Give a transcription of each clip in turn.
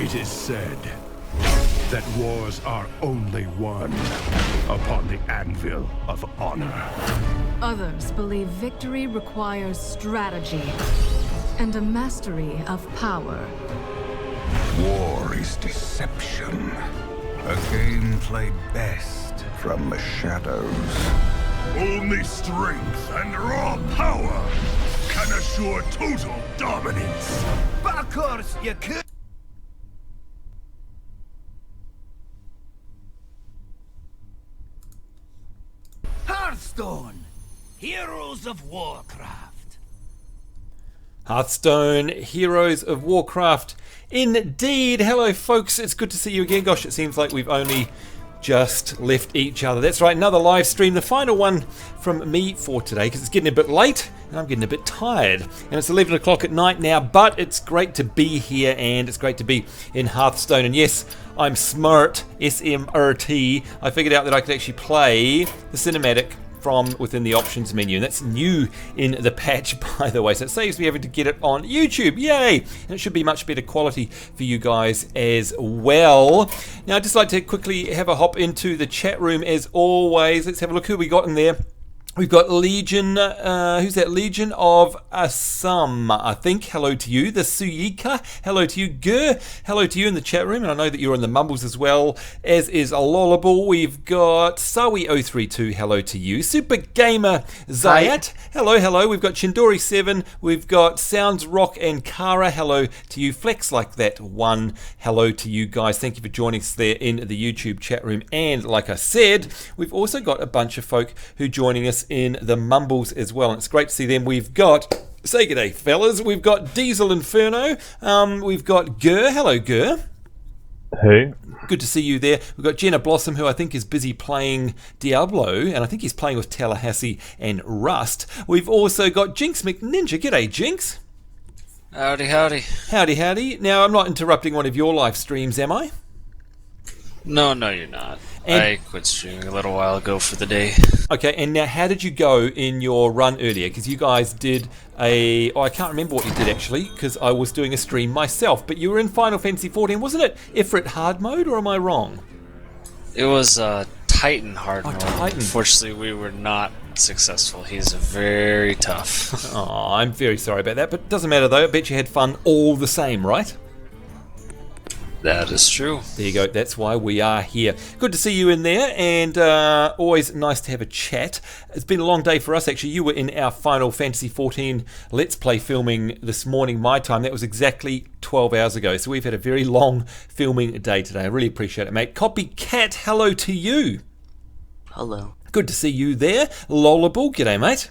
It is said that wars are only won upon the anvil of honor. Others believe victory requires strategy and a mastery of power. War is deception. A game played best from the shadows. Only strength and raw power can assure total dominance. But of course, you could. Hearthstone, Heroes of Warcraft. Hearthstone, Heroes of Warcraft. Indeed. Hello, folks. It's good to see you again. Gosh, it seems like we've only just left each other. That's right, another live stream, the final one from me for today, because it's getting a bit late and I'm getting a bit tired. And it's 11 o'clock at night now, but it's great to be here and it's great to be in Hearthstone. And yes, I'm smart, S-M-R-T. I figured out that I could actually play the cinematic from within the options menu, and that's new in the patch, by the way, so it saves me having to get it on YouTube. Yay! And it should be much better quality for you guys as well. Now I'd just like to quickly have a hop into the chat room as always. Let's have a look who we got in there. We've got Legion, who's that? Legion of Assam, I think. Hello to you. The Suyika, hello to you. Gur, hello to you in the chat room. And I know that you're in the mumbles as well, as is Lollable. We've got Sawi032, hello to you. Super Gamer Zayat, hello, hello. We've got Chindori7. We've got Sounds Rock and Kara, hello to you. Flex Like That One, hello to you guys. Thank you for joining us there in the YouTube chat room. And like I said, we've also got a bunch of folk who are joining us in the mumbles as well, and it's great to see them. We've got, say good day fellas, we've got Diesel Inferno, we've got Gur, hello Gur. Hey. Good to see you there. We've got Jenna Blossom, who I think is busy playing Diablo, and I think he's playing with Tallahassee and Rust. We've also got Jinx McNinja, g'day Jinx. Howdy, howdy. Howdy, howdy. Now I'm not interrupting one of your live streams, am I? No, you're not. And I quit streaming a little while ago for the day. Okay, and now how did you go in your run earlier? Because you guys did I can't remember what you did actually, because I was doing a stream myself, but you were in Final Fantasy XIV, wasn't it? Ifrit hard mode, or am I wrong? It was Titan hard mode. Titan. Unfortunately, we were not successful. He's very tough. Oh, I'm very sorry about that, but it doesn't matter though. I bet you had fun all the same, right? That is true. There you go. That's why we are here. Good to see you in there, and always nice to have a chat. It's been a long day for us, actually. You were in our Final Fantasy XIV Let's Play filming this morning, my time. That was exactly 12 hours ago, so we've had a very long filming day today. I really appreciate it, mate. Copycat, hello to you. Hello. Good to see you there. Lollable, g'day, mate.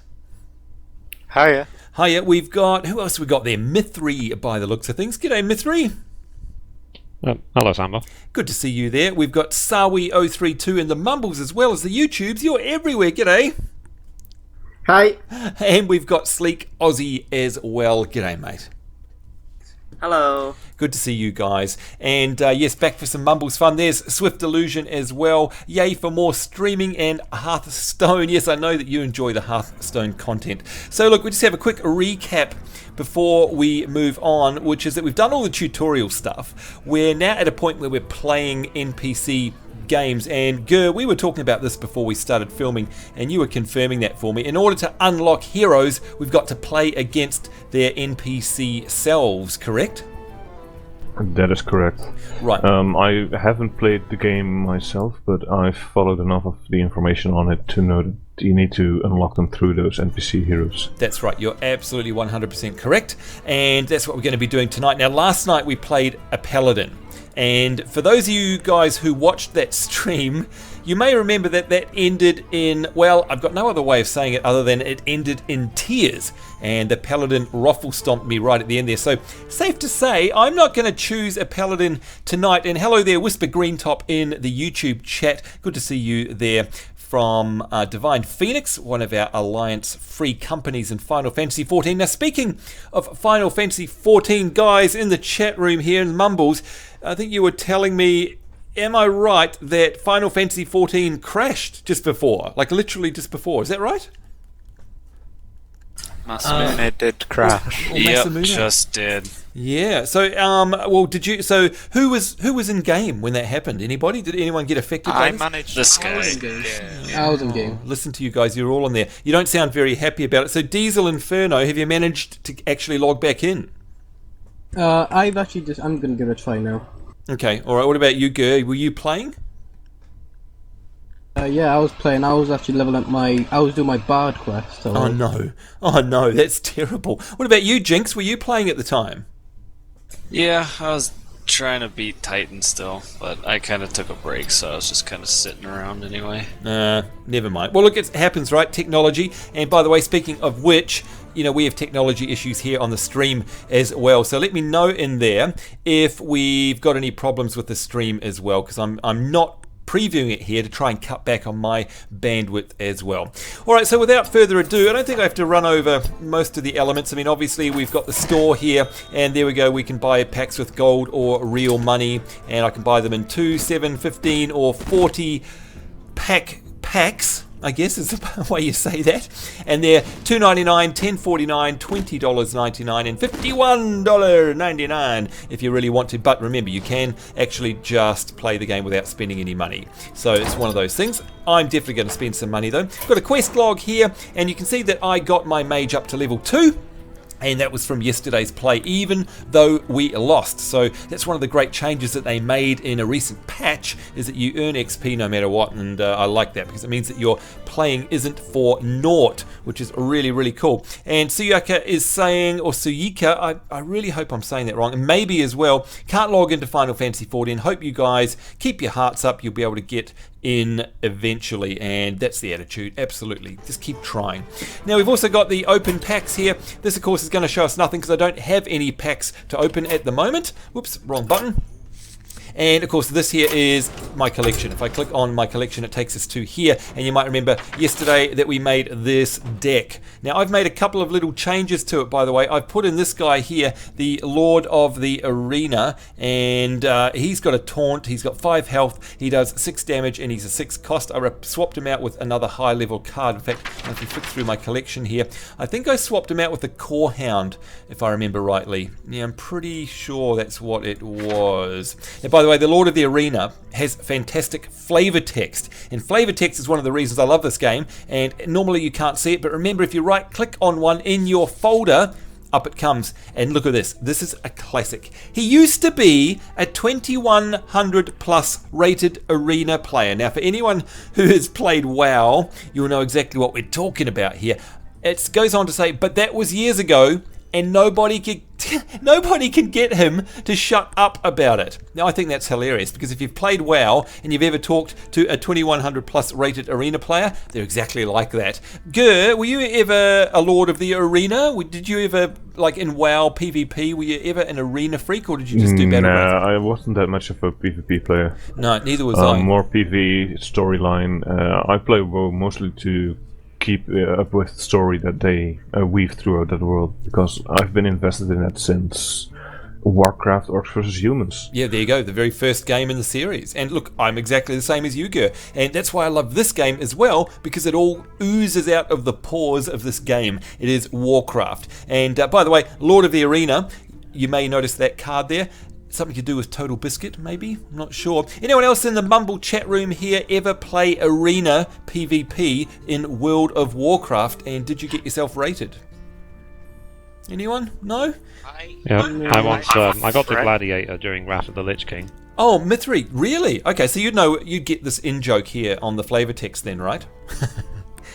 Hiya. Hiya. We've got, who else have we got there? Mithri, by the looks of things. G'day, Mithri. Hello, Samba. Good to see you there. We've got Sawi032 in the mumbles as well as the YouTubes. You're everywhere. G'day. Hi. And we've got Sleek Aussie as well. G'day, mate. Hello. Good to see you guys. And yes, back for some mumbles fun. There's Swift Illusion as well. Yay for more streaming and Hearthstone. Yes, I know that you enjoy the Hearthstone content. So look, we just have a quick recap before we move on, which is that we've done all the tutorial stuff. We're now at a point where we're playing NPC games, and Gur, we were talking about this before we started filming, and you were confirming that for me. In order to unlock heroes, we've got to play against their NPC selves, correct? That is correct. Right. I haven't played the game myself, but I've followed enough of the information on it to know that you need to unlock them through those NPC heroes. That's right, you're absolutely 100% correct, and that's what we're going to be doing tonight. Now, last night we played a paladin, and for those of you guys who watched that stream, you may remember that that ended in, well, I've got no other way of saying it other than it ended in tears, and the paladin ruffle stomped me right at the end there. So safe to say I'm not going to choose a paladin tonight. And hello there, Whisper Greentop in the YouTube chat. Good to see you there. From Divine Phoenix, one of our Alliance free companies in Final Fantasy XIV. Now, speaking of Final Fantasy XIV, guys in the chat room here in Mumbles, I think you were telling me, am I right, that Final Fantasy XIV crashed just before? Like literally just before, is that right? Masamune. It did crash. Yep, Masamune. just did. Yeah. So, well, did you? So, who was in game when that happened? Anybody? Did anyone get affected by I this? managed This I guy. was in game. I was in game. Listen to you guys. You're all on there. You don't sound very happy about it. So, Diesel Inferno, have you managed to actually log back in? I've actually I'm gonna give it a try now. Okay. All right. What about you, Gur? Were you playing? Yeah, I was playing. I was actually leveling up I was doing my Bard quest. So Oh no. Oh no. That's terrible. What about you, Jinx? Were you playing at the time? Yeah, I was trying to beat Titan still, but I kind of took a break, so I was just kind of sitting around anyway. Never mind. Well, look, it happens, right? Technology. And by the way, speaking of which, you know, we have technology issues here on the stream as well. So let me know in there if we've got any problems with the stream as well, because I'm not previewing it here to try and cut back on my bandwidth as well. Alright, so without further ado, I don't think I have to run over most of the elements. I mean, obviously we've got the store here, and there we go, we can buy packs with gold or real money, and I can buy them in 2, 7, 15 or 40 packs, I guess is the way you say that. And they're $2.99, $10.49, $20.99 and $51.99 if you really want to. But remember, you can actually just play the game without spending any money. So it's one of those things. I'm definitely going to spend some money though. Got a quest log here, and you can see that I got my mage up to level 2. And that was from yesterday's play, even though we lost. So that's one of the great changes that they made in a recent patch, is that you earn XP no matter what, and I like that because it means that your playing isn't for naught, which is really, really cool. And Suyaka is saying, or Suyika, I really hope I'm saying that wrong, and maybe as well, can't log into Final Fantasy XIV. Hope you guys keep your hearts up, you'll be able to get in eventually, and that's the attitude. Absolutely, just keep trying. Now we've also got the open packs here. This of course is going to show us nothing because I don't have any packs to open at the moment. Whoops, wrong button. And of course this here is my collection. If I click on my collection, it takes us to here, and you might remember yesterday that we made this deck. Now I've made a couple of little changes to it, by the way. I've put in this guy here, the Lord of the Arena, and he's got a taunt, he's got 5 health, he does 6 damage, and he's a 6 cost. I swapped him out with another high level card. In fact, if you flick through my collection here, I think I swapped him out with the Core Hound, if I remember rightly. Yeah, I'm pretty sure that's what it was. And by the way, the Lord of the Arena has fantastic flavor text, and flavor text is one of the reasons I love this game, and normally you can't see it, but remember, if you right click on one in your folder, up it comes. And look at this. This is a classic. He used to be a 2100 plus rated arena player. Now for anyone who has played WoW, you'll know exactly what we're talking about here. It goes on to say, but that was years ago, and nobody can get him to shut up about it. Now I think that's hilarious, because if you've played WoW and you've ever talked to a 2100 plus rated arena player, they're exactly like that. Gur, were you ever a Lord of the Arena? Did you ever, like in WoW PvP, were you ever an arena freak, or did you just do battle royale? I wasn't that much of a PvP player. No, neither was I. More PvE storyline. I play WoW mostly to keep up with the story that they weave throughout that world, because I've been invested in that since Warcraft Orcs vs Humans. Yeah, there you go, the very first game in the series. And look, I'm exactly the same as you, Gur, and that's why I love this game as well, because it all oozes out of the pores of this game. It is Warcraft. And by the way, Lord of the Arena, you may notice that card there. Something to do with Total Biscuit, maybe? I'm not sure. Anyone else in the Mumble chat room here ever play Arena PvP in World of Warcraft, and did you get yourself rated? Anyone? No? Yeah, I once I got the Gladiator during Wrath of the Lich King. Oh, Mithri, really? Okay, so you'd get this in-joke here on the flavor text then, right?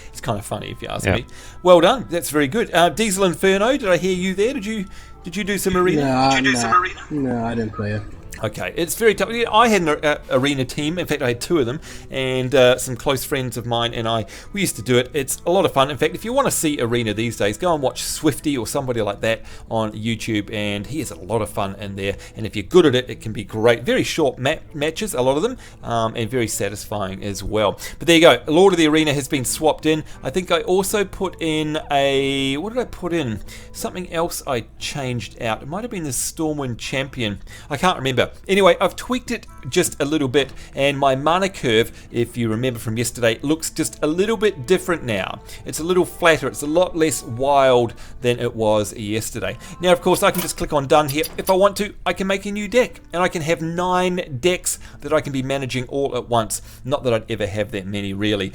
It's kind of funny if you ask me. Well done, that's very good. Diesel Inferno, did I hear you there? Did you do some arena? No, I didn't play it. Okay, it's very tough. I had an arena team. In fact, I had 2 of them, and some close friends of mine and we used to do it. It's a lot of fun. In fact, if you want to see arena these days, go and watch Swifty or somebody like that on YouTube, and he has a lot of fun in there. And if you're good at it, it can be great. Very short matches, a lot of them, and very satisfying as well. But there you go. Lord of the Arena has been swapped in. I think I also put in what did I put in? Something else I changed out. It might have been the Stormwind Champion. I can't remember. remember. Anyway, I've tweaked it just a little bit, and my mana curve, if you remember from yesterday, looks just a little bit different now. It's a little flatter. It's a lot less wild than it was yesterday. Now, of course, I can just click on done here. If I want to, I can make a new deck, and I can have 9 decks that I can be managing all at once. Not that I'd ever have that many, really,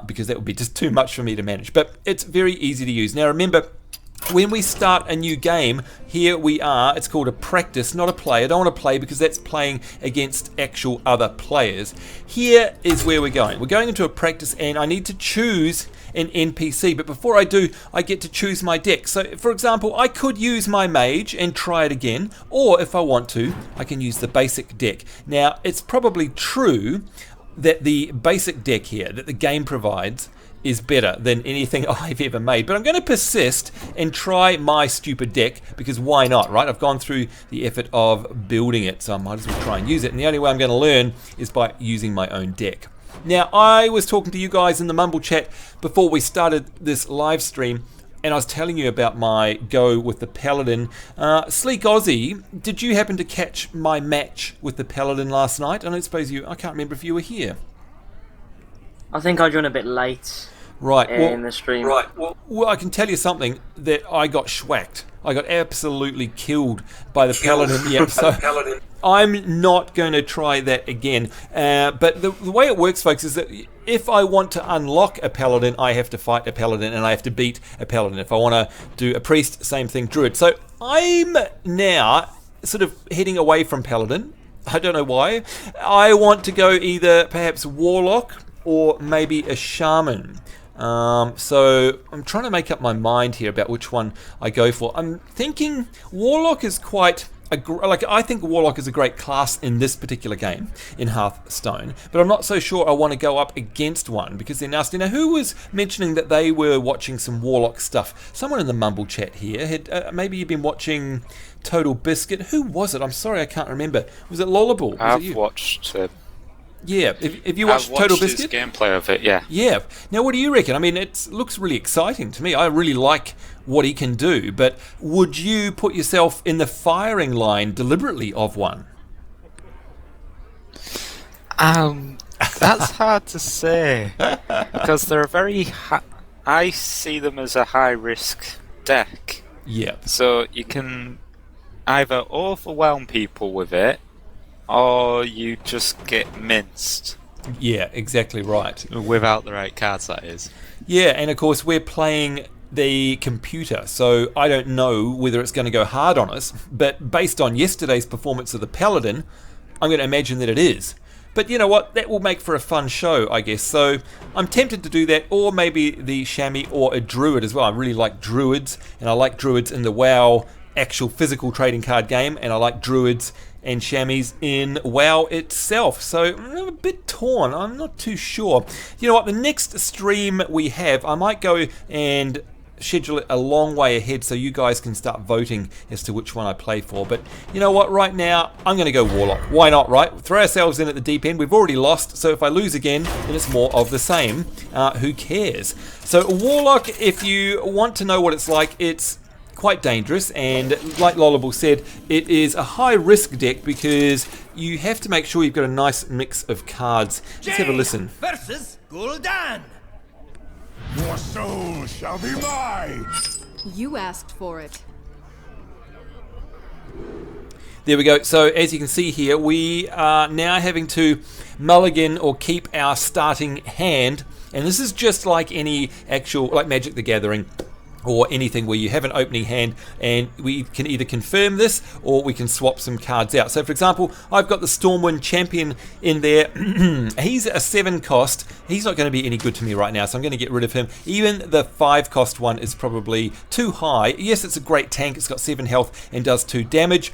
because that would be just too much for me to manage. But it's very easy to use. Now, remember, when we start a new game, here we are. It's called a practice, not a play. I don't want to play because that's playing against actual other players. Here is where we're going. We're going into a practice, and I need to choose an NPC. But before I do, I get to choose my deck. So, for example, I could use my mage and try it again. Or if I want to, I can use the basic deck. Now, it's probably true that the basic deck here that the game provides is better than anything I've ever made, but I'm going to persist and try my stupid deck, because why not, right? I've gone through the effort of building it, so I might as well try and use it, and the only way I'm going to learn is by using my own deck. Now, I was talking to you guys in the Mumble chat before we started this live stream, and I was telling you about my go with the Paladin. Sleek Aussie, did you happen to catch my match with the Paladin last night? I don't suppose I can't remember if you were here. I think I joined a bit late. Right, in the stream. Right. Well, I can tell you something, that I got schwacked. I got absolutely killed by the Paladin. Yep, so I'm not going to try that again. But the way it works, folks, is that if I want to unlock a Paladin, I have to fight a Paladin, and I have to beat a Paladin. If I want to do a Priest, same thing, Druid. So I'm now sort of heading away from Paladin. I don't know why. I want to go either perhaps Warlock or maybe a Shaman. So I'm trying to make up my mind here about which one I go for. I'm thinking Warlock is quite I think Warlock is a great class in this particular game in Hearthstone, but I'm not so sure I want to go up against one because they're nasty. Now, who was mentioning that they were watching some Warlock stuff? Someone in the Mumble chat here had maybe you've been watching Total Biscuit. Who was it? I'm sorry, I can't remember. Was it Lollable? I've watched. Yeah, if you watched Total Biscuit, his gameplay of it, yeah. Yeah. Now, what do you reckon? I mean, it looks really exciting to me. I really like what he can do, but would you put yourself in the firing line deliberately of one? That's hard to say because they're very. I see them as a high-risk deck. Yeah. So you can either overwhelm people with it, or you just get minced. Yeah, exactly right. Without the right cards, that is. Yeah, and of course we're playing the computer, so I don't know whether it's going to go hard on us, but based on yesterday's performance of the Paladin, I'm going to imagine that it is. But you know what, that will make for a fun show, I guess, so I'm tempted to do that, or maybe the Chamois or a Druid as well. I really like Druids, and I like Druids in the WoW actual physical trading card game, and I like Druids and Chamois in WoW itself. So I'm a bit torn. I'm not too sure. You know what? The next stream we have, I might go and schedule it a long way ahead so you guys can start voting as to which one I play for. But you know what? Right now, I'm going to go Warlock. Why not, right? Throw ourselves in at the deep end. We've already lost, so if I lose again, then it's more of the same. Who cares? So Warlock, if you want to know what it's like, it's quite dangerous, and like Lollable said, it is a high risk deck because you have to make sure you've got a nice mix of cards. Let's have a listen. Versus Gul'dan. Your soul shall be mine. You asked for it. There we go. So as you can see here, we are now having to mulligan or keep our starting hand, and this is just like any actual, like Magic the Gathering or anything where you have an opening hand, and we can either confirm this or we can swap some cards out. So for example, I've got the Stormwind Champion in there. He's a 7 cost. He's not going to be any good to me right now, so I'm going to get rid of him. Even the 5 cost one is probably too high. Yes, it's a great tank. It's got 7 health and does 2 damage.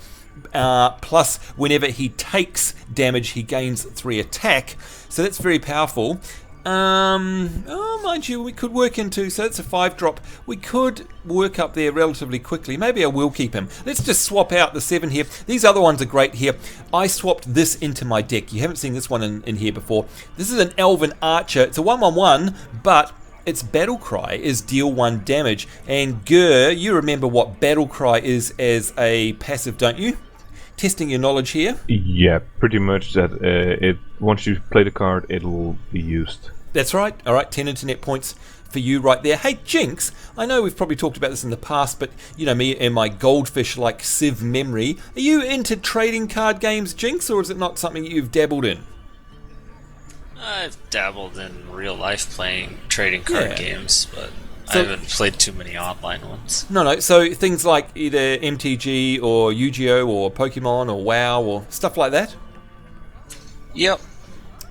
Plus, whenever he takes damage, he gains 3 attack. So that's very powerful. Mind you, we could work into, so it's a 5-drop. We could work up there relatively quickly. Maybe I will keep him. Let's just swap out the 7 here. These other ones are great here. I swapped this into my deck. You haven't seen this one in here before. This is an Elven Archer. It's a 1/1/1, but its battle cry is deal 1 damage. And you remember what battle cry is as a passive, don't you? testing your knowledge here. Yeah, pretty much that. Once you play the card, it'll be used. That's right. All right, 10 internet points for you right there. Hey, Jinx, I know we've probably talked about this in the past, but you know me and my goldfish-like Civ memory. Are you into trading card games, Jinx, or is it not something you've dabbled in? I've dabbled in real life playing trading card games, but I haven't played too many online ones. No. So things like either MTG or Yu-Gi-Oh or Pokemon or WoW or stuff like that? Yep.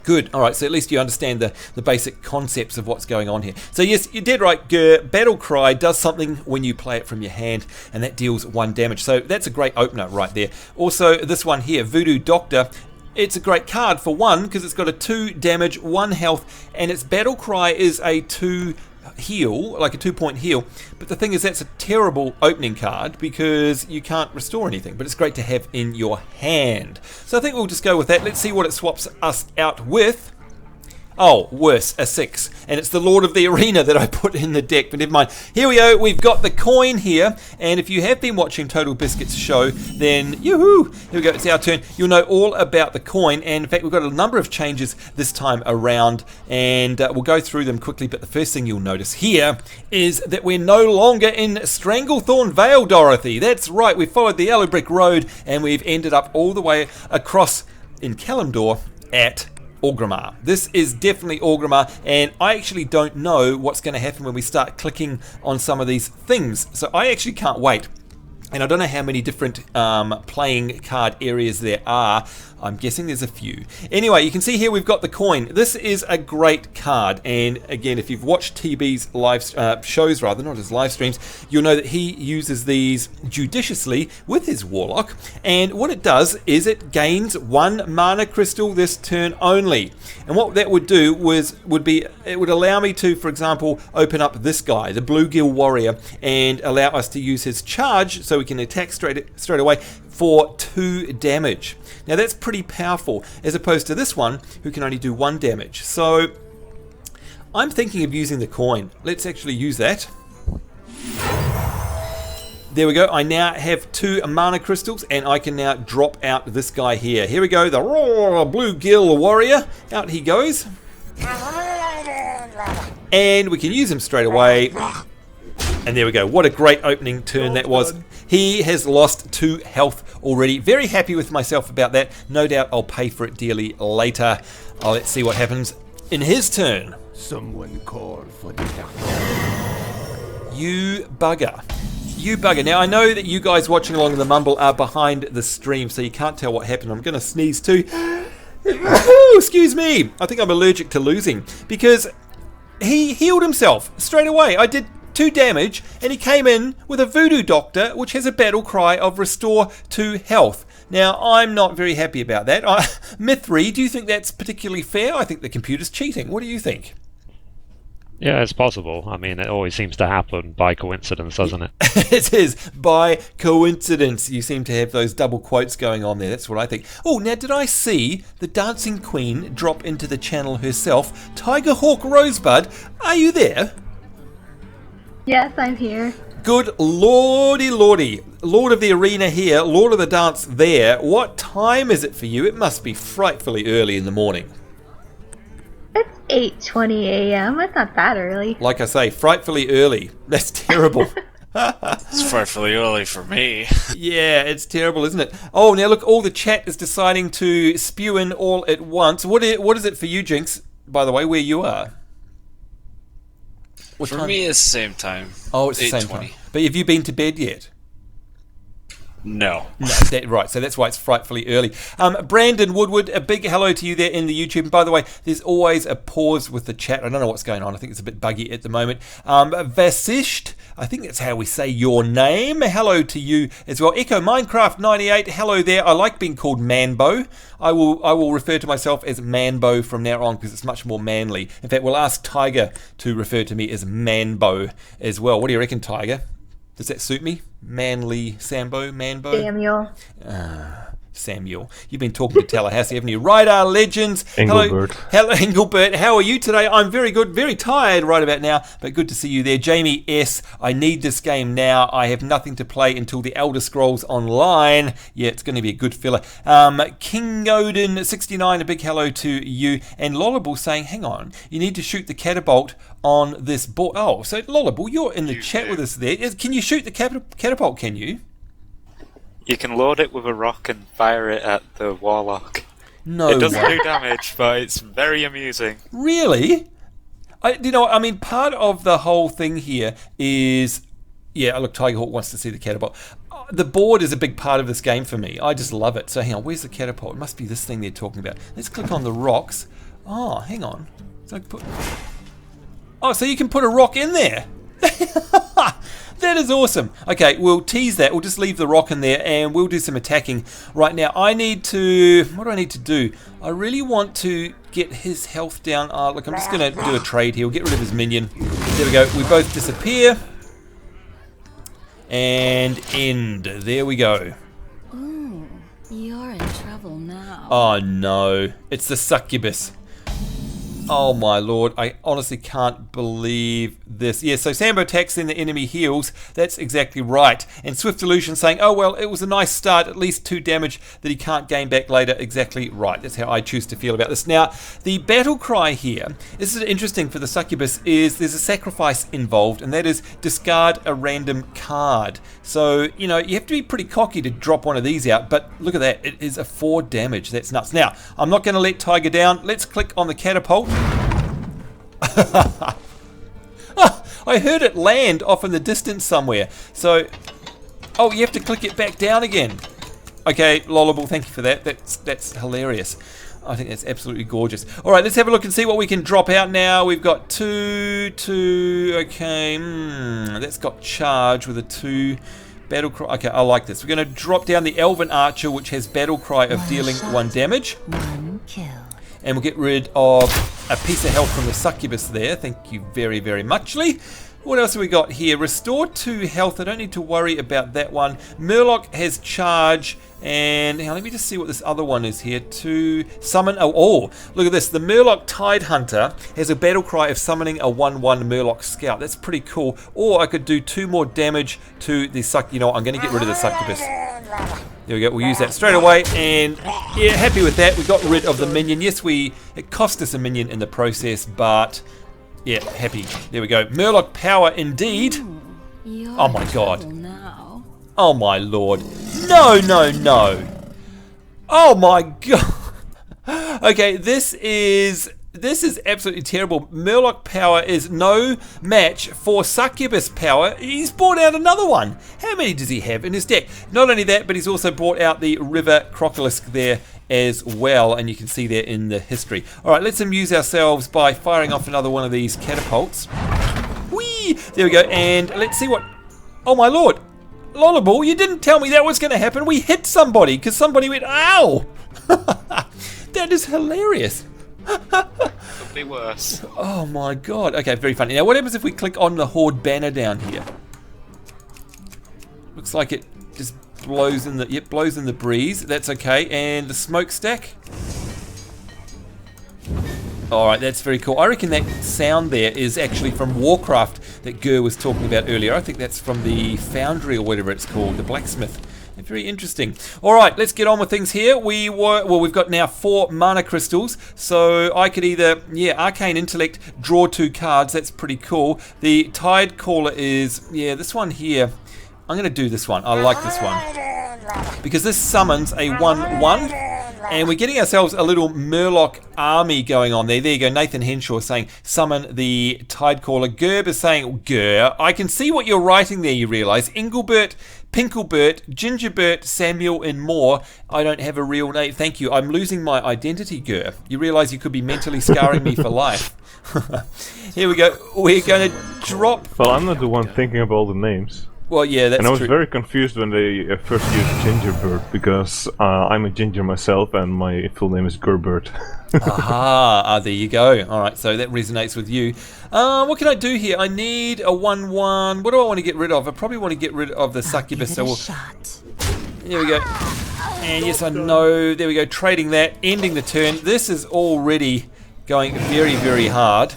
Good. All right, so at least you understand the basic concepts of what's going on here. So yes, you did right. Battle Cry does something when you play it from your hand, and that deals 1 damage. So that's a great opener right there. Also, this one here, Voodoo Doctor, it's a great card for 1 because it's got a 2 damage, 1 health, and its Battle Cry is a 2 heal, like a 2-point heal. But the thing is, that's a terrible opening card because you can't restore anything, but it's great to have in your hand. So I think we'll just go with that. Let's see what it swaps us out with. Oh, worse, a 6. And it's the Lord of the Arena that I put in the deck, but never mind. Here we go, we've got the coin here, and if you have been watching Total Biscuit's show, then yoo-hoo, here we go, it's our turn. You'll know all about the coin, and in fact we've got a number of changes this time around, and we'll go through them quickly, but the first thing you'll notice here is that we're no longer in Stranglethorn Vale, Dorothy. That's right, we followed the Yellow Brick Road, and we've ended up all the way across in Kalimdor at Orgrimmar. This is definitely Orgrimmar, and I actually don't know what's going to happen when we start clicking on some of these things, so I actually can't wait. And I don't know how many different playing card areas there are. I'm guessing there's a few. Anyway, you can see here we've got the coin. This is a great card, and again, if you've watched TB's live shows, rather, not his live streams, you'll know that he uses these judiciously with his Warlock, and what it does is it gains 1 mana crystal this turn only. And what that would do would be it would allow me to, for example, open up this guy, the Bluegill Warrior, and allow us to use his charge so we can attack straight away for 2 damage. Now that's pretty powerful as opposed to this one who can only do 1 damage. So I'm thinking of using the coin. Let's actually use that. There we go. I now have 2 mana crystals, and I can now drop out this guy here. Here we go, the Bluegill Warrior. Out he goes. And we can use him straight away. And there we go. What a great opening turn that was. He has lost 2 health already. Very happy with myself about that. No doubt I'll pay for it dearly later. Let's see what happens in his turn. Someone call for the doctor. You bugger. You bugger. Now, I know that you guys watching along in the mumble are behind the stream, so you can't tell what happened. I'm going to sneeze too. Excuse me. I think I'm allergic to losing because he healed himself straight away. I did 2 damage, and he came in with a Voodoo Doctor, which has a battle cry of restore 2 health. Now, I'm not very happy about that. Mithri, do you think that's particularly fair? I think the computer's cheating. What do you think? Yeah, it's possible. I mean, it always seems to happen by coincidence, doesn't it? It is, by coincidence. You seem to have those double quotes going on there. That's what I think. Oh, now did I see the Dancing Queen drop into the channel herself? Tiger Hawk Rosebud, are you there? Yes, I'm here. Good lordy. Lord of the Arena here, Lord of the Dance there. What time is it for you? It must be frightfully early in the morning. It's 8:20 a.m. It's not that early. Like I say, frightfully early. That's terrible. It's frightfully early for me. Yeah, it's terrible, isn't it? Oh, now look, all the chat is deciding to spew in all at once. What is it for you, Jinx, by the way, where you are? What for me, it's the same time. Oh, it's the same time. But have you been to bed yet? No. Right, so that's why it's frightfully early. Brandon Woodward, a big hello to you there in the YouTube. And by the way, there's always a pause with the chat. I don't know what's going on. I think it's a bit buggy at the moment. Vasisht, I think that's how we say your name. Hello to you as well. Echo Minecraft 98, hello there. I like being called Manbo. I will refer to myself as Manbo from now on because it's much more manly. In fact, we'll ask Tiger to refer to me as Manbo as well. What do you reckon, Tiger? Does that suit me? Manly Sambo, Manbo? Samuel. Samuel. You've been talking to Tallahassee, haven't you? Radar Legends. Engelbert. Hello, Engelbert. How are you today? I'm very good. Very tired right about now, but good to see you there. Jamie S. I need this game now. I have nothing to play until the Elder Scrolls Online. Yeah, it's going to be a good filler. King Gul'dan 69. A big hello to you. And Lollable saying, hang on, you need to shoot the catapult on this board. Oh, so Lollable, you're in the chat with us there. Can you shoot the catapult? Can you? You can load it with a rock and fire it at the warlock. No, it doesn't do damage, but it's very amusing. Really? I mean, part of the whole thing here is, yeah. Look, Tigerhawk wants to see the catapult. The board is a big part of this game for me. I just love it. So hang on, where's the catapult? It must be this thing they're talking about. Let's click on the rocks. Oh, hang on. So you can put a rock in there. That is awesome. Okay, we'll tease that. We'll just leave the rock in there and we'll do some attacking right now. What do I need to do? I really want to get his health down. Look, I'm just going to do a trade here. We'll get rid of his minion. There we go. We both disappear. And end. There we go. Ooh, you're in trouble now. Oh no. It's the succubus. Oh my lord, I honestly can't believe this. Yeah, so Sambo attacks, then the enemy heals. That's exactly right. And Swift Illusion saying, oh well, it was a nice start, at least 2 damage that he can't gain back later. Exactly right. That's how I choose to feel about this. Now, the battle cry here, this is interesting for the succubus, is there's a sacrifice involved, and that is discard a random card. So, you know, you have to be pretty cocky to drop one of these out, but look at that. It is a 4 damage. That's nuts. Now, I'm not going to let Tiger down. Let's click on the catapult. I heard it land off in the distance somewhere. So, oh, you have to click it back down again. Okay, Lollable, thank you for that. That's hilarious. I think that's absolutely gorgeous. All right, let's have a look and see what we can drop out now. We've got 2. Okay, that's got charge with a 2. Battle cry. Okay, I like this. We're going to drop down the Elven Archer, which has battle cry of dealing 1 damage. 1 kill. And we'll get rid of a piece of health from the succubus there. Thank you very, very muchly. What else have we got here? Restore 2 health. I don't need to worry about that one. Murloc has charge. And now let me just see what this other one is here. To summon. Oh, look at this. The Murloc Tide Hunter has a battle cry of summoning a 1/1 Murloc Scout. That's pretty cool. Or I could do 2 more damage to the succubus. You know what? I'm going to get rid of the succubus. There we go. We'll use that straight away. And yeah, happy with that. We got rid of the minion. Yes, it cost us a minion in the process, but yeah, happy. There we go. Murloc power indeed. Oh my god. Oh my lord. No, no, no. Oh my god. Okay, this is absolutely terrible. Murloc power is no match for Succubus power. He's brought out another one. How many does he have in his deck? Not only that, but he's also brought out the River Crocolisk there as well, and you can see there in the history. Alright, let's amuse ourselves by firing off another one of these catapults. Whee! There we go, and let's see what... Oh my lord! Lollable, you didn't tell me that was going to happen. We hit somebody because somebody went, ow! That is hilarious. Could be worse. Oh my god. Okay, very funny. Now, what happens if we click on the Horde banner down here? Looks like it just blows in the... Yep, blows in the breeze. That's okay. And the smokestack. Alright, that's very cool. I reckon that sound there is actually from Warcraft that Gur was talking about earlier. I think that's from the Foundry or whatever it's called, the blacksmith. Very interesting. Alright, let's get on with things here. We've got now 4 mana crystals, so I could either, Arcane Intellect, draw 2 cards. That's pretty cool. The Tide Caller is, this one here. I'm going to do this one. I like this one. Because this summons a 1/1. And we're getting ourselves a little Murloc army going on there. There you go. Nathan Henshaw saying, summon the Tidecaller. Gerb is saying, I can see what you're writing there, you realise. Engelbert, Pinkelbert, Gingerbert, Samuel, and more. I don't have a real name. Thank you. I'm losing my identity, Ger. You realise you could be mentally scarring me for life. Here we go. We're going to drop... Well, I'm not the one thinking of all the names. Well, yeah, that's true. And I was very confused when they first used Gingerbird, because I'm a ginger myself and my full name is Gerbert. Aha, there you go. Alright, so that resonates with you. What can I do here? I need a 1/1. What do I want to get rid of? I probably want to get rid of the succubus. So there we go. And yes, I know. There we go. Trading that. Ending the turn. This is already going very, very hard.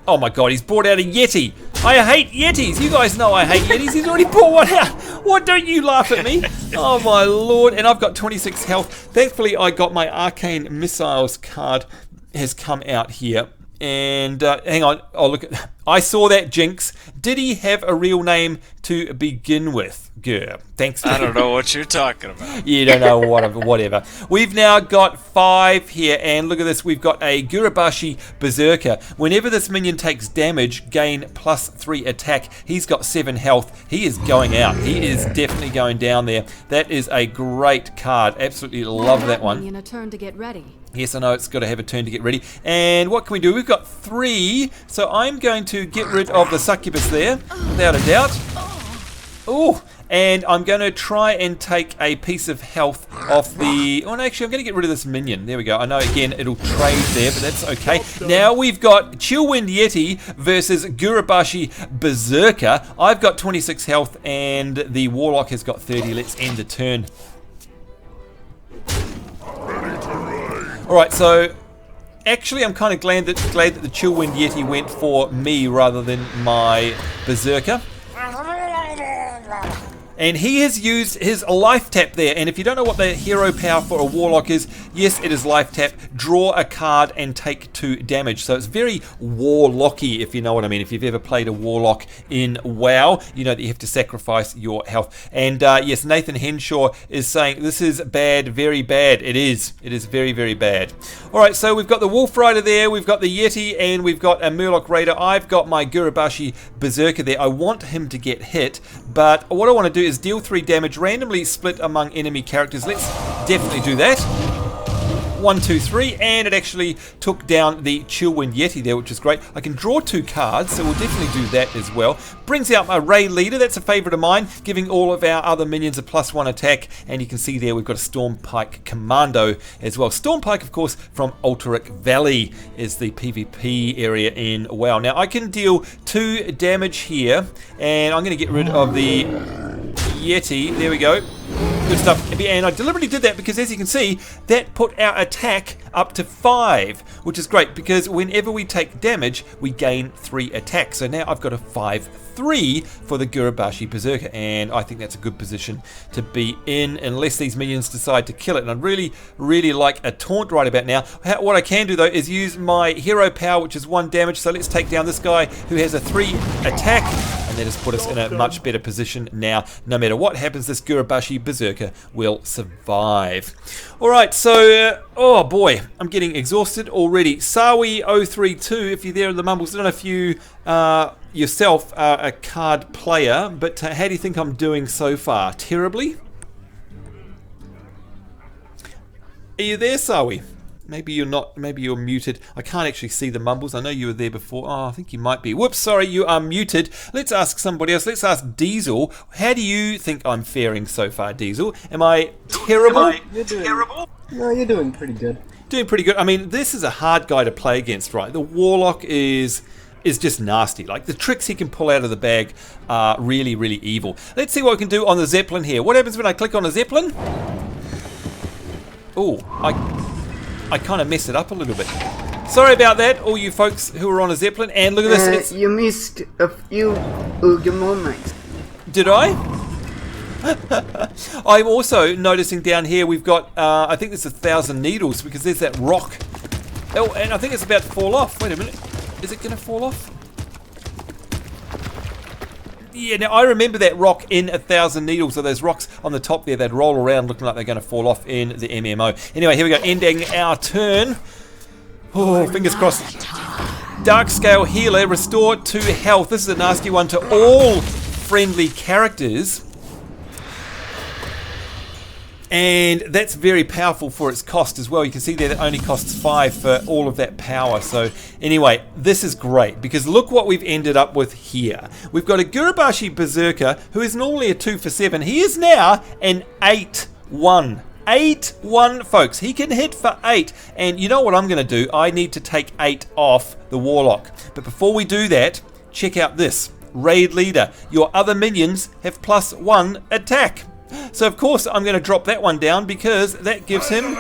Oh my god, he's brought out a Yeti. I hate Yetis. You guys know I hate Yetis. He's already brought one out. What, don't you laugh at me? Oh my lord. And I've got 26 health. Thankfully, I got my Arcane Missiles card has come out here. And hang on. Oh, look. I saw that, Jinx. Did he have a real name to begin with? Grr. Thanks. I don't know what you're talking about. You don't know whatever. We've now got 5 here, and look at this. We've got a Gurabashi Berserker. Whenever this minion takes damage, gain +3 attack. He's got 7 health. He is going out. He is definitely going down there. That is a great card. Absolutely love that one. Minion a turn to get ready. Yes, I know it's got to have a turn to get ready. And what can we do? We've got 3, so I'm going to get rid of the succubus there, without a doubt. Oh, and I'm going to try and take a piece of health off the... Oh, no, actually, I'm going to get rid of this minion. There we go. I know, again, it'll trade there, but that's okay. Now we've got Chillwind Yeti versus Gurabashi Berserker. I've got 26 health, and the Warlock has got 30. Let's end the turn. Alright, so actually I'm kind of glad that the Chillwind Yeti went for me rather than my Berserker. And he has used his life tap there. And if you don't know what the hero power for a Warlock is, yes, it is life tap. Draw a card and take 2 damage. So it's very Warlocky, if you know what I mean. If you've ever played a Warlock in WoW, you know that you have to sacrifice your health. And yes, Nathan Henshaw is saying this is bad, very bad. It is. It is very, very bad. All right, so we've got the Wolf Rider there. We've got the Yeti, and we've got a Murloc Raider. I've got my Gurabashi Berserker there. I want him to get hit, but what I want to do is deal 3 damage, randomly split among enemy characters. Let's definitely do that. 1, 2, 3, and it actually took down the Chillwind Yeti there, which is great. I can draw 2 cards, so we'll definitely do that as well. Brings out my Raid Leader. That's a favourite of mine, giving all of our other minions a +1 attack. And you can see there we've got a Stormpike Commando as well. Stormpike, of course, from Alterac Valley is the PvP area in WoW. Now I can deal 2 damage here, and I'm going to get rid of the Yeti. There we go. Good stuff. And I deliberately did that because, as you can see, that put our attack up to 5, which is great because whenever we take damage, we gain 3 attacks. So now I've got a 5-3 for the Gurabashi Berserker, and I think that's a good position to be in unless these minions decide to kill it. And I'd really, really like a taunt right about now. What I can do, though, is use my hero power, which is 1 damage. So let's take down this guy who has a 3 attack, and that has put us in a much better position now. No matter what happens, this Gurabashi Berserker will survive. Alright, so, oh boy, I'm getting exhausted already. Sawi032, if you're there in the mumbles, I don't know if you yourself are a card player, but how do you think I'm doing so far? Terribly? Are you there, Sawi? Maybe you're not, maybe you're muted. I can't actually see the mumbles. I know you were there before. Oh, I think you might be. Whoops, sorry, you are muted. Let's ask somebody else. Let's ask Diesel. How do you think I'm faring so far, Diesel? Am I terrible? You're doing terrible? No, you're doing pretty good. Doing pretty good. I mean, this is a hard guy to play against, right? The Warlock is just nasty. Like, the tricks he can pull out of the bag are really, really evil. Let's see what we can do on the Zeppelin here. What happens when I click on a Zeppelin? Oh, I kind of messed it up a little bit. Sorry about that, all you folks who are on a Zeppelin. And look at this. You missed a few good moments. Did I? I'm also noticing down here we've got, I think there's 1,000 needles because there's that rock. Oh, and I think it's about to fall off. Wait a minute. Is it going to fall off? Yeah, now I remember that rock in 1,000 needles. So those rocks on the top there, they'd roll around looking like they're going to fall off in the MMO. Anyway, here we go, ending our turn. Oh, fingers crossed. Darkscale Healer, restore 2 health. This is a nasty one to all friendly characters. And that's very powerful for its cost as well. You can see there that only costs 5 for all of that power. So anyway, this is great because look what we've ended up with here. We've got a Gurabashi Berserker who is normally a 2 for 7. He is now an 8-1. 8-1, folks. He can hit for 8. And you know what I'm going to do? I need to take 8 off the Warlock. But before we do that, check out this. Raid Leader. Your other minions have +1 attack. So of course I'm going to drop that one down because that gives him,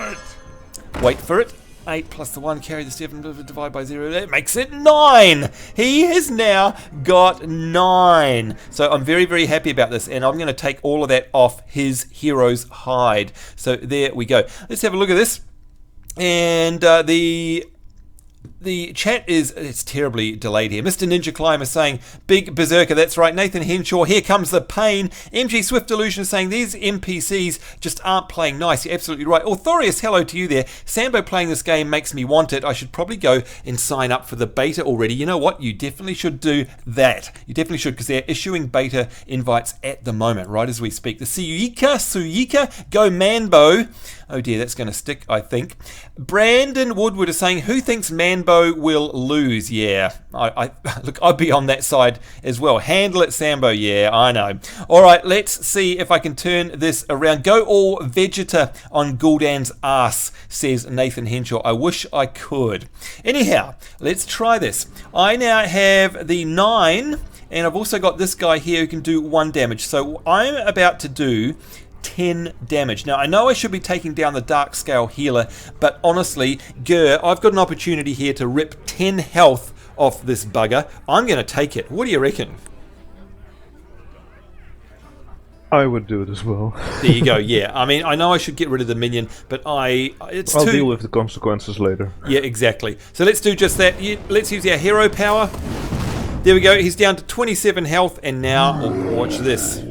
wait for it, 8 plus the 1, carry the 7, divide by 0, that makes it 9. He has now got 9. So I'm very, very happy about this, and I'm going to take all of that off his hero's hide. So there we go. Let's have a look at this. And the chat it's terribly delayed here. Mr. Ninja Climber saying, big berserker, that's right. Nathan Henshaw, here comes the pain. MG Swift Delusion saying, these NPCs just aren't playing nice. You're absolutely right. Authorius, hello to you there. Sambo playing this game makes me want it. I should probably go and sign up for the beta already. You know what? You definitely should do that. You definitely should, because they're issuing beta invites at the moment, right as we speak. The Suyika, go Manbo. Oh dear, that's going to stick, I think. Brandon Woodward is saying, who thinks Manbo will lose? Yeah, look, I'd be on that side as well. Handle it, Sambo. Yeah, I know. All right, let's see if I can turn this around. Go all Vegeta on Gul'dan's ass, says Nathan Henshaw. I wish I could. Anyhow, let's try this. I now have the 9, and I've also got this guy here who can do 1 damage. So I'm about to do 10 damage. Now I know I should be taking down the dark scale healer, but honestly, I've got an opportunity here to rip 10 health off this bugger. I'm going to take it. What do you reckon? I would do it as well. There you go. Yeah, I mean, I know I should get rid of the minion, but I'll deal with the consequences later. Yeah, exactly. So let's do just that. Let's use our hero power. There we go. He's down to 27 health, and now watch this.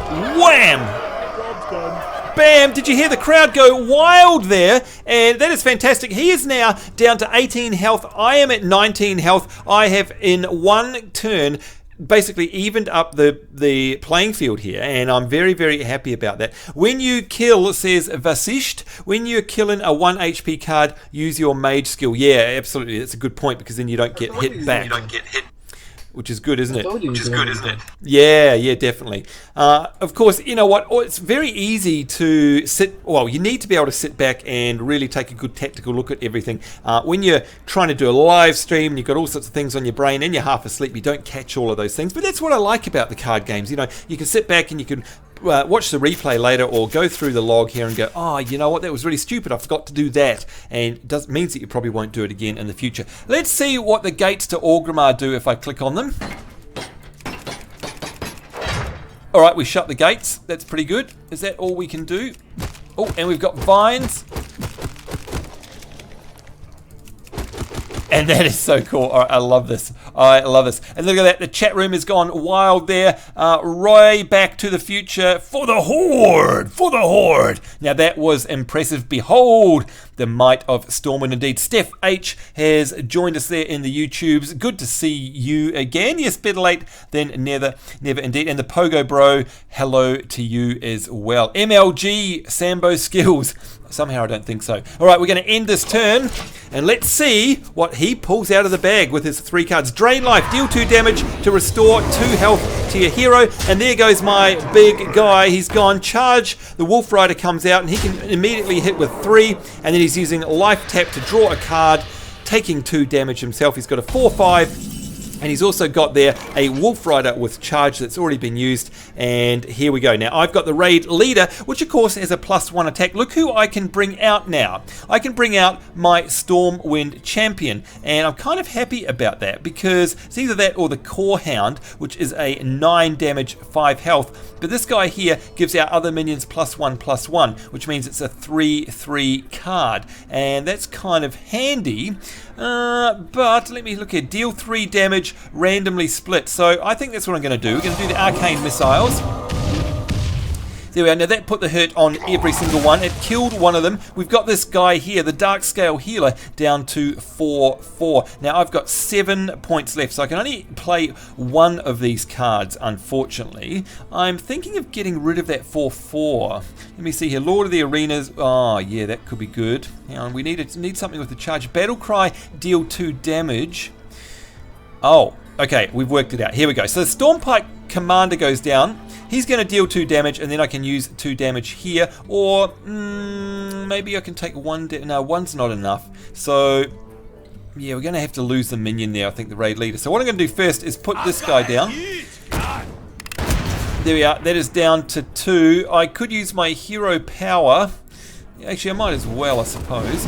Wham! Bam! Did you hear the crowd go wild there? And that is fantastic. He is now down to 18 health. I am at 19 health. I have in one turn basically evened up the playing field here, and I'm very, very happy about that. When you kill, says Vasisht, when you're killing a 1 HP card, use your mage skill. Yeah, absolutely. That's a good point, because then you don't get hit back. Which is good, isn't it? Yeah, definitely. Of course, you know what? It's very easy to you need to be able to sit back and really take a good tactical look at everything. When you're trying to do a live stream and you've got all sorts of things on your brain and you're half asleep, you don't catch all of those things. But that's what I like about the card games. You know, you can sit back and you can watch the replay later, or go through the log here and go, oh, you know what, that was really stupid, I forgot to do that, and it means that you probably won't do it again in the future. Let's see what the gates to Orgrimmar do if I click on them. Alright, we shut the gates. That's pretty good. Is that all we can do? Oh, and we've got vines. And that is so cool. All right, I love this. I love this. And look at that. The chat room has gone wild there. Roy back to the future for the Horde. For the Horde. Now that was impressive. Behold the might of Stormwind indeed. Steph H has joined us there in the YouTubes. Good to see you again. Yes, better late than never indeed. And the Pogo Bro, hello to you as well. MLG Sambo Skills. Somehow I don't think so. Alright, we're going to end this turn, and let's see what he pulls out of the bag with his 3 cards. Drain life, deal 2 damage to restore 2 health to your hero, and there goes my big guy. He's gone. Charge, the Wolf Rider comes out, and he can immediately hit with 3, and then he's using life tap to draw a card, taking 2 damage himself. He's got a 4/5. And he's also got there a Wolf Rider with charge that's already been used. And here we go. Now, I've got the Raid Leader, which of course has a +1 attack. Look who I can bring out now. I can bring out my Stormwind Champion. And I'm kind of happy about that, because it's either that or the Core Hound, which is a 9 damage, 5 health. But this guy here gives our other minions +1/+1, which means it's a 3/3 card. And that's kind of handy. But let me look here. Deal 3 damage, randomly split. So I think that's what I'm going to do. We're going to do the Arcane Missiles. There we are. Now that put the hurt on every single one. It killed one of them. We've got this guy here, the Dark Scale Healer, down to 4/4. Now I've got 7 points left, so I can only play one of these cards, unfortunately. I'm thinking of getting rid of that 4/4. Let me see here. Lord of the Arenas. Oh, yeah, that could be good. Hang on, we need something with the charge. Battle Cry, deal 2 damage. Oh, okay, we've worked it out. Here we go. So the Stormpike Commander goes down. He's going to deal 2 damage, and then I can use 2 damage here. Or maybe I can take 1 no, 1's not enough. So, yeah, we're going to have to lose the minion there, I think, the Raid Leader. So what I'm going to do first is put this guy down. There we are. That is down to 2. I could use my hero power. Actually, I might as well, I suppose.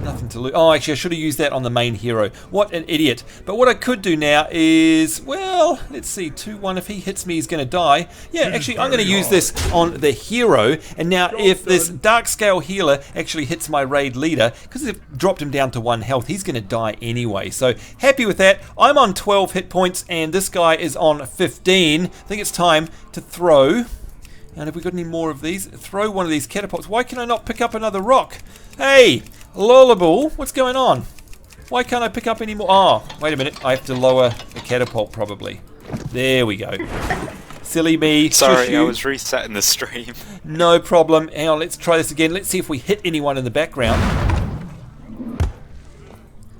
Nothing to lose. Oh, actually, I should have used that on the main hero. What an idiot. But what I could do now is, well, let's see. 2-1. If he hits me, he's going to die. Yeah, actually, I'm going to use this on the hero. And now, if this Dark Scale healer actually hits my raid leader, because they've dropped him down to 1 health, he's going to die anyway. So, happy with that. I'm on 12 hit points, and this guy is on 15. I think it's time to throw. And have we got any more of these? Throw one of these catapults. Why can I not pick up another rock? Hey! Lollable, what's going on? Why can't I pick up any more? Oh, wait a minute. I have to lower the catapult probably. There we go. Silly me. Sorry, I was resetting the stream. No problem. Hang on, let's try this again. Let's see if we hit anyone in the background.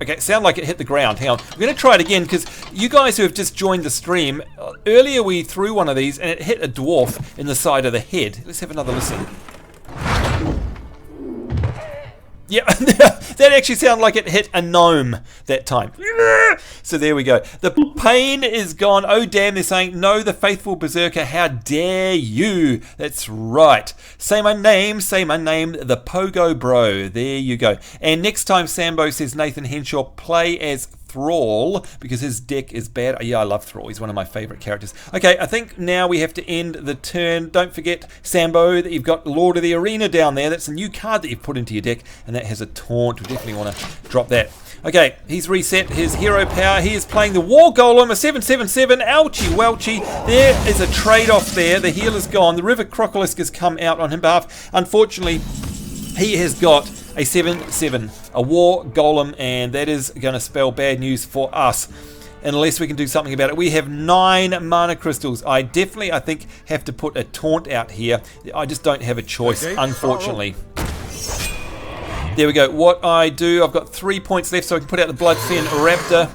Okay, it sounded like it hit the ground. Hang on. I'm going to try it again because you guys who have just joined the stream, earlier we threw one of these and it hit a dwarf in the side of the head. Let's have another listen. Yeah, that actually sounded like it hit a gnome that time. So there we go. The pain is gone. Oh damn, they're saying, no, the faithful berserker, how dare you? That's right. Say my name, the Pogo Bro. There you go. And next time, Sambo says Nathan Henshaw, play as Thrall, because his deck is bad. Yeah, I love Thrall. He's one of my favourite characters. Okay, I think now we have to end the turn. Don't forget, Sambo, that you've got Lord of the Arena down there. That's a new card that you've put into your deck, and that has a taunt. We definitely want to drop that. Okay, he's reset his hero power. He is playing the War Golem, a 7/7/7. Ouchie welchie. There is a trade-off there. The healer's gone. The River Crocolisk has come out on his behalf. Unfortunately, he has got a 7/7, a War Golem, and that is going to spell bad news for us unless we can do something about it. We have 9 mana crystals. I think, have to put a taunt out here. I just don't have a choice, unfortunately. There we go. What I do, I've got 3 points left, so I can put out the Bloodfen Raptor.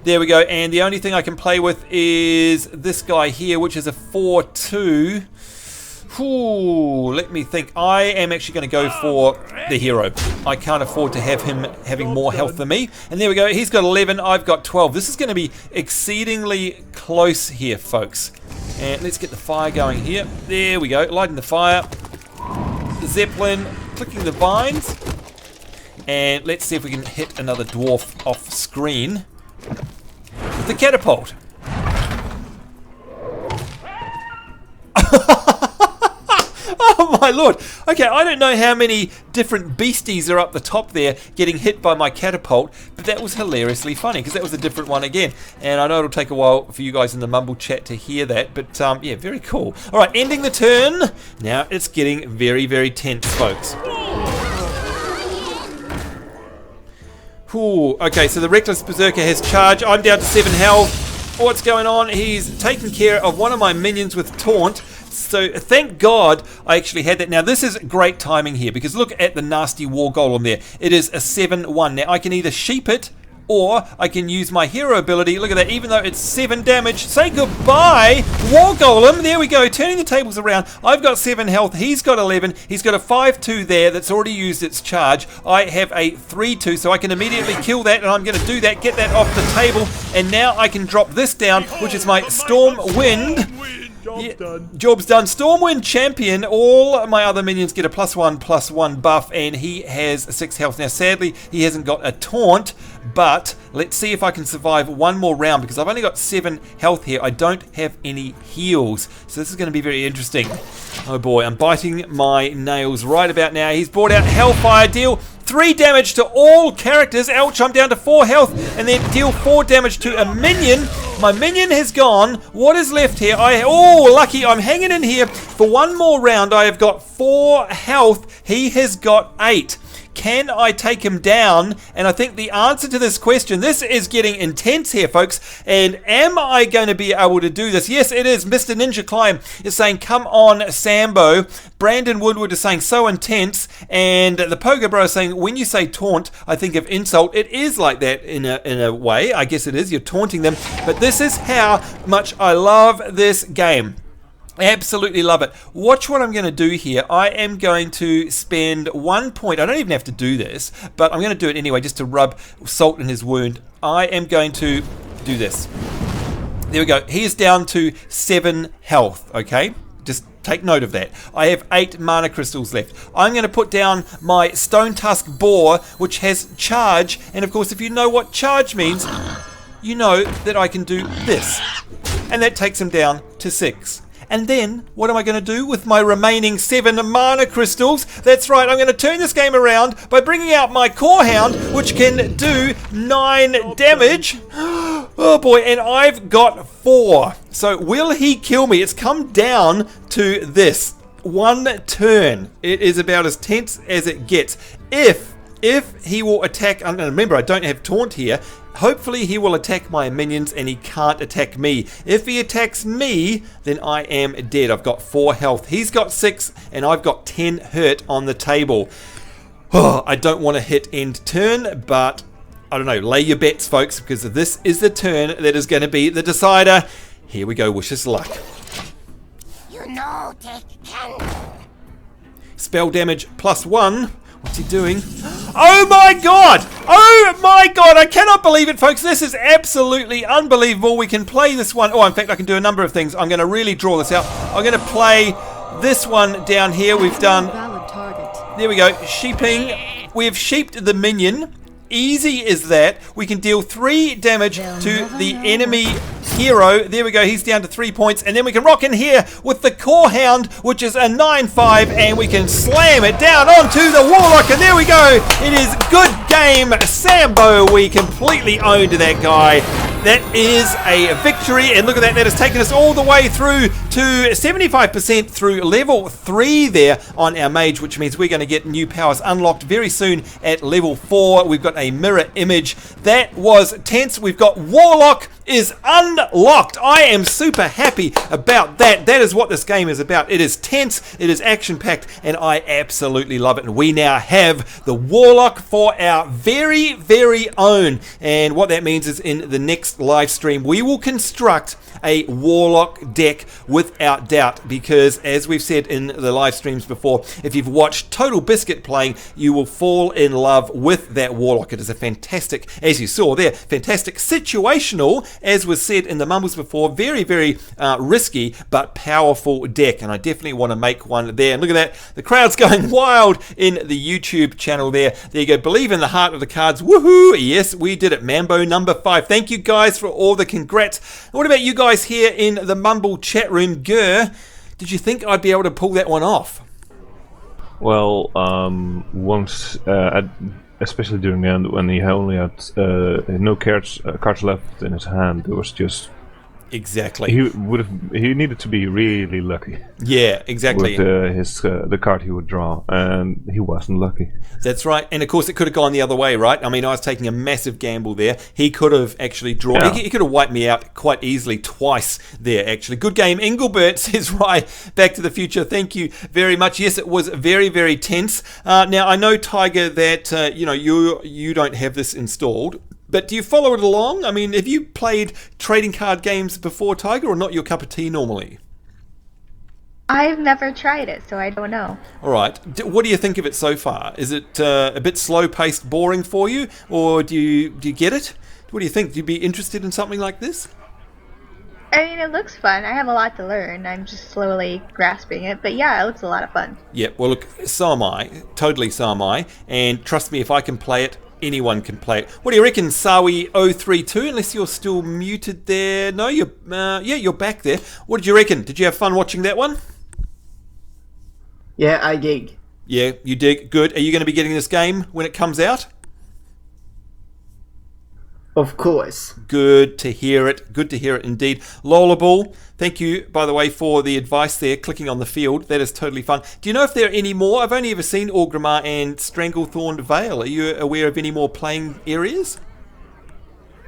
There we go, and the only thing I can play with is this guy here, which is a 4/2. Ooh, let me think. I am actually going to go for the hero. I can't afford to have him having more health than me. And there we go. He's got 11. I've got 12. This is going to be exceedingly close here, folks. And let's get the fire going here. There we go. Lighting the fire. The Zeppelin. Clicking the vines. And let's see if we can hit another dwarf off screen. With the catapult. Oh my lord. Okay, I don't know how many different beasties are up the top there getting hit by my catapult, but that was hilariously funny because that was a different one again. And I know it'll take a while for you guys in the mumble chat to hear that, but yeah, very cool. Alright, ending the turn. Now it's getting very, very tense, folks. Ooh, okay, so the Reckless Berserker has charge. I'm down to 7 health. What's going on? He's taking care of one of my minions with taunt. So thank God I actually had that. Now this is great timing here because look at the nasty War Golem there. It is a 7/1. Now I can either sheep it or I can use my hero ability. Look at that, even though it's 7 damage. Say goodbye, War Golem. There we go, turning the tables around. I've got 7 health, he's got 11. He's got a 5/2 there that's already used its charge. I have a 3/2, so I can immediately kill that, and I'm going to do that, get that off the table, and now I can drop this down, which is my Storm Wind. Job's done. Stormwind champion. All my other minions get a +1/+1 buff, and he has 6 health. Now, sadly, he hasn't got a taunt, but let's see if I can survive one more round because I've only got 7 health here. I don't have any heals, so this is going to be very interesting. Oh boy, I'm biting my nails right about now. He's brought out Hellfire. Deal 3 damage to all characters. Ouch, I'm down to 4 health. And then deal 4 damage to a minion. My minion has gone. What is left here? Oh, lucky. I'm hanging in here for one more round. I have got 4 health. He has got 8. Can I take him down? And I think the answer to this question, this is getting intense here, folks. And am I going to be able to do this? Yes, it is. Mr. Ninja Climb is saying, come on, Sambo. Brandon Woodward is saying, so intense. And the Pogo Bro is saying, when you say taunt, I think of insult. It is like that in a way. I guess it is. You're taunting them. But this is how much I love this game. Absolutely love it. Watch what I'm going to do here. I am going to spend 1 point. I don't even have to do this, but I'm going to do it anyway just to rub salt in his wound. I am going to do this. There we go. He is down to 7 health, okay? Just take note of that. I have 8 mana crystals left. I'm going to put down my Stone Tusk Boar, which has charge. And of course, if you know what charge means, you know that I can do this. And that takes him down to 6. And then, what am I going to do with my remaining 7 mana crystals? That's right, I'm going to turn this game around by bringing out my Core Hound, which can do 9 damage. Oh boy, and I've got 4. So will he kill me? It's come down to this. 1 turn. It is about as tense as it gets. If he will attack, and remember I don't have taunt here, hopefully he will attack my minions and he can't attack me. If he attacks me, then I am dead. I've got 4 health. He's got 6 and I've got 10 hurt on the table. Oh, I don't want to hit end turn, but I don't know. Lay your bets, folks, because this is the turn that is going to be the decider. Here we go. Wish us luck. You know, take candle. Spell damage +1. What's he doing? Oh my god! Oh my god! I cannot believe it, folks. This is absolutely unbelievable. We can play this one. Oh, in fact, I can do a number of things. I'm going to really draw this out. I'm going to play this one down here. We've done... There we go. Sheeping. We've sheeped the minion. Easy as that. We can deal 3 damage to the enemy hero. There we go. He's down to 3 points. And then we can rock in here with the Core Hound, which is a 9/5. And we can slam it down onto the Warlock. And there we go. It is good game, Sambo. We completely owned that guy. That is a victory. And look at that. That has taken us all the way through to 75% through level 3 there on our mage, which means we're going to get new powers unlocked very soon at level 4. We've got a mirror image. That was tense. We've got Warlock is unlocked. I am super happy about that. That is what this game is about. It is tense, it is action-packed, and I absolutely love it. And we now have the Warlock for our very, very own. And what that means is in the next live stream, we will construct a Warlock deck without doubt, because as we've said in the live streams before, if you've watched Total Biscuit playing, you will fall in love with that Warlock. It is a fantastic, as you saw there, fantastic situational, as was said in the mumbles before, very, very risky but powerful deck, and I definitely want to make one there. And look at that, the crowd's going wild in the YouTube channel there. There you go, believe in the heart of the cards. Woohoo! Yes, we did it. Mambo number 5. Thank you guys for all the congrats. What about you guys here in the Mumble chat room? Gur, did you think I'd be able to pull that one off? Well, once, especially during the end, when he only had no cards left in his hand, it was just... Exactly. He needed to be really lucky. Yeah, exactly. With the card he would draw, and he wasn't lucky. That's right. And of course, it could have gone the other way, right? I mean, I was taking a massive gamble there. He could have actually drawn. Yeah. He could have wiped me out quite easily twice there, actually. Good game. Engelbert says, right, Back to the Future. Thank you very much. Yes, it was very, very tense. Now, I know, Tiger, that you don't have this installed. But do you follow it along? I mean, have you played trading card games before, Tiger, or not your cup of tea normally? I've never tried it, so I don't know. All right. What do you think of it so far? Is it a bit slow-paced, boring for you, or do you get it? What do you think? Do you be interested in something like this? I mean, it looks fun. I have a lot to learn. I'm just slowly grasping it. But yeah, it looks a lot of fun. Yeah, well, look, so am I. Totally so am I. And trust me, if I can play it, anyone can play it. What do you reckon, Sawi032? Unless you're still muted there. No, you're you're back there. What did you reckon? Did you have fun watching that one? Yeah, I dig. Yeah, you dig. Good. Are you going to be getting this game when it comes out? Of course. Good to hear it. Good to hear it indeed. Lolaball, thank you, by the way, for the advice there, clicking on the field. That is totally fun. Do you know if there are any more? I've only ever seen Orgrimmar and Stranglethorn Vale. Are you aware of any more playing areas?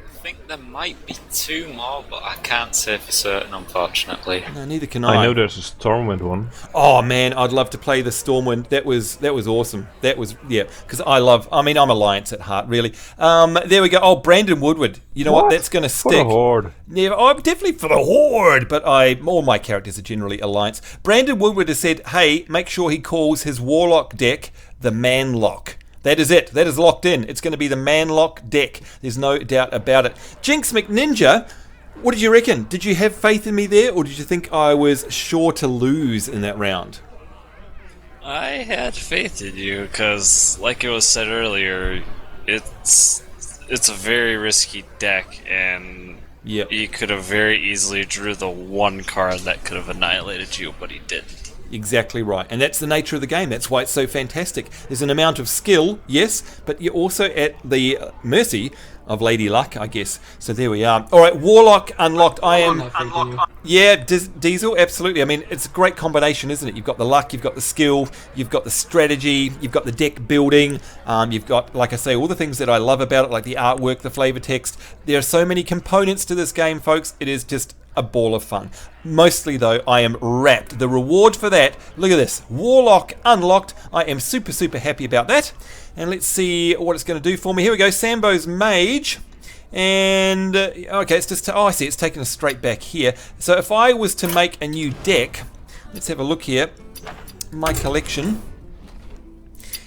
I think there might be 2 more, but I can't say for certain, unfortunately. No, neither can I. I know there's a Stormwind one. Oh man, I'd love to play the Stormwind. That was awesome. That was, yeah, because I'm Alliance at heart, really. There we go. Oh, Brandon Woodward. You know what? That's going to stick. For the Horde. Yeah, I'm definitely for the Horde, but all my characters are generally Alliance. Brandon Woodward has said, hey, make sure he calls his Warlock deck the Manlock. That is it. That is locked in. It's going to be the Manlock deck. There's no doubt about it. Jinx McNinja, What did you reckon? Did you have faith in me there, or did you think I was sure to lose in that round? I had faith in you because, like it was said earlier, it's a very risky deck, and you could have very easily drew the one card that could have annihilated you, but he didn't. Exactly right, and that's the nature of the game. That's why it's so fantastic. There's an amount of skill, yes, but you're also at the mercy of Lady Luck, I guess. So there we are. All right, Warlock unlocked. I am. Yeah, Diesel, absolutely. I mean, it's a great combination, isn't it? You've got the luck, you've got the skill, you've got the strategy, you've got the deck building, you've got, like I say, all the things that I love about it, like the artwork, the flavor text. There are so many components to this game, folks. It is just a ball of fun. Mostly, though, I am wrapped. The reward for that, look at this. Warlock unlocked. I am super, super happy about that. And let's see what it's going to do for me. Here we go, Sambonz Mage. And, okay, it's just, I see, it's taken us straight back here. So if I was to make a new deck, let's have a look here. My collection.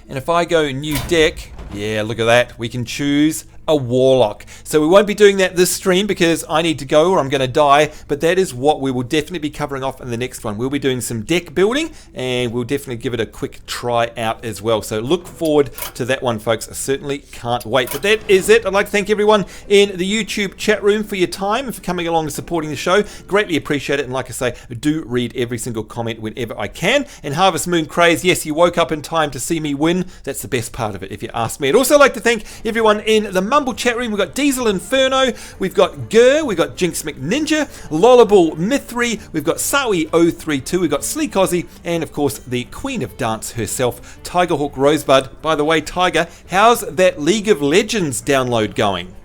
And if I go new deck, yeah, look at that. We can choose a Warlock. So we won't be doing that this stream because I need to go or I'm going to die, but that is what we will definitely be covering off in the next one. We'll be doing some deck building and we'll definitely give it a quick try out as well. So look forward to that one, folks. I certainly can't wait. But that is it. I'd like to thank everyone in the YouTube chat room for your time and for coming along and supporting the show. Greatly appreciate it. And like I say, I do read every single comment whenever I can. And Harvest Moon Craze, yes, you woke up in time to see me win. That's the best part of it, if you ask me. I'd also like to thank everyone in the Mumble chat room. We've got Diesel Inferno, we've got Gur, we've got Jinx McNinja, Lollable Mithri, we've got Sawi032, we've got Sleek Aussie, and of course the Queen of Dance herself, Tigerhawk Rosebud. By the way, Tiger, how's that League of Legends download going?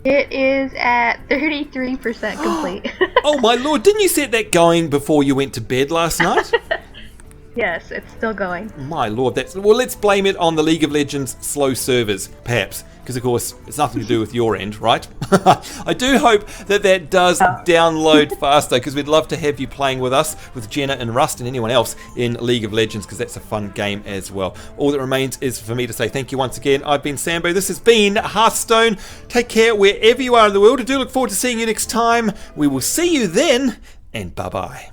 It is at 33% complete. Oh my lord, didn't you set that going before you went to bed last night? Yes, it's still going. My lord, well, let's blame it on the League of Legends slow servers, perhaps, because of course it's nothing to do with your end, right? I do hope that does download faster, because we'd love to have you playing with us, with Jenna and Rust and anyone else in League of Legends, because that's a fun game as well. All that remains is for me to say thank you once again. I've been Sambo. This has been Hearthstone. Take care wherever you are in the world. I do look forward to seeing you next time. We will see you then, and bye-bye.